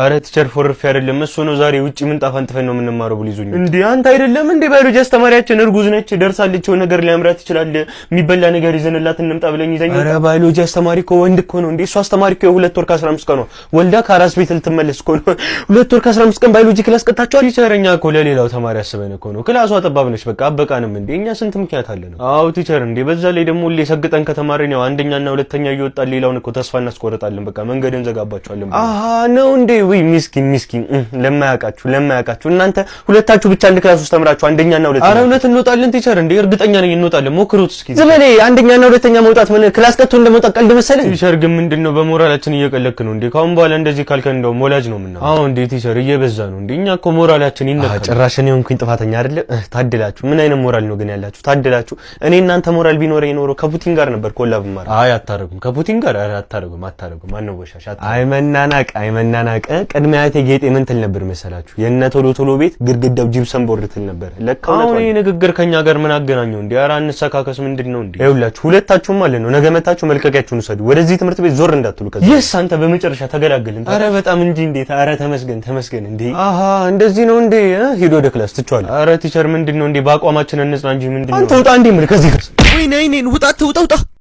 አረ ቲቸር ፎርፍ አይደለም እሱ ነው። ዛሬ ውጪ ምንጣፍ አንጥፈን ነው የምንማረው ብሎ ይዞኝ እንዴ። አንተ አይደለም እንዴ ባዮሎጂ አስተማሪያችን እርጉዝ ነች ደርሳለች፣ የሆነ ነገር ሊያምራት ይችላል፣ የሚበላ ነገር ይዘንላት እንምጣ ብለኝ ይዘኝ። አረ ባዮሎጂ አስተማሪ እኮ ወንድ እኮ ነው እንዴ። እሱ አስተማሪ እኮ የ2 ወር ከ15 ቀን ነው ወልዳ ከአራስ ቤት ልትመለስ እኮ ነው። 2 ወር ከ15 ቀን ባዮሎጂ ክላስ ቀጣቸዋል። ቲቸርኛ እኮ ለሌላው ተማሪ አስበን እኮ ነው። ክላሷ ጠባብ ነች፣ በቃ አበቃንም እንዴ። እኛ ስንት ምክንያት አለን። አዎ ቲቸር እንዴ። በዛ ላይ ደግሞ ሁሌ ሰግጠን ከተማረን ያው አንደኛና ሁለተኛ እየወጣን ሌላውን እኮ ተስፋ እናስቆርጣለን። በቃ መንገድ እንዘጋባቸዋለን። አሃ ነው እንዴ? ወይ ሚስኪን ለማያውቃችሁ እናንተ ሁለታችሁ ብቻ አንድ ክላስ ውስጥ ተምራችሁ አንደኛና ሁለተኛ። አረ እውነት እንወጣለን ቲቸር እንዴ? እርግጠኛ ነኝ እንወጣለን። ሞክሩት እስኪ። ዝም አንደኛና ሁለተኛ መውጣት ምን ክላስ ከቶ እንደመውጣት ቀልድ መሰለኝ። ቲቸር ግን ምንድነው በሞራላችን እየቀለክ ነው እንዴ? ካሁን በኋላ እንደዚህ ካልከን እንደው ሞላጅ ነው ምናምን። አዎ እንዴ ቲቸር እየበዛ ነው እንዴ? እኛ እኮ ሞራላችን ይነካል። ጭራሽ እኔ ሆንኩኝ ጥፋተኛ አይደለ? ታድላችሁ። ምን አይነት ሞራል ነው ግን ያላችሁ? ታድላችሁ። እኔ እናንተ ሞራል ቢኖረኝ ኖሮ ከፑቲን ጋር ነበር ኮላብ ማር። አይ አታረጉም። ከፑቲን ጋር አታረጉም። ማነው ወሻሻ? አይመናናቅ ቅድሚያቴ ጌጤ ምን ትል ነበር መሰላችሁ? የነ ቶሎ ቤት ግድግዳው ጂፕሰም ቦርድ ትል ነበር። ለካው ነው ይሄ ንግግር ከኛ ጋር ምን አገናኘው እንዴ? ኧረ አንሰካከስ ምንድነው እንዴ? ይኸውላችሁ ሁለታችሁም ማለት ነው ነገ መታችሁ መልቀቂያችሁን ውሰዱ። ወደዚህ ትምህርት ቤት ዞር እንዳትሉ። ከዛ ይስ አንተ በመጨረሻ ተገላገልን። ኧረ በጣም እንጂ እንዴት! ኧረ ተመስገን እንዴ! አሃ እንደዚህ ነው እንዴ? ሂዶ ወደ ክላስ ትቻለህ። ኧረ ቲቸር ምንድነው እንዴ? በአቋማችን እንጽና እንጂ ምንድነው? አንተ ውጣ እንዴ ምን ከዚህ ጋር ወይ ነይ ውጣ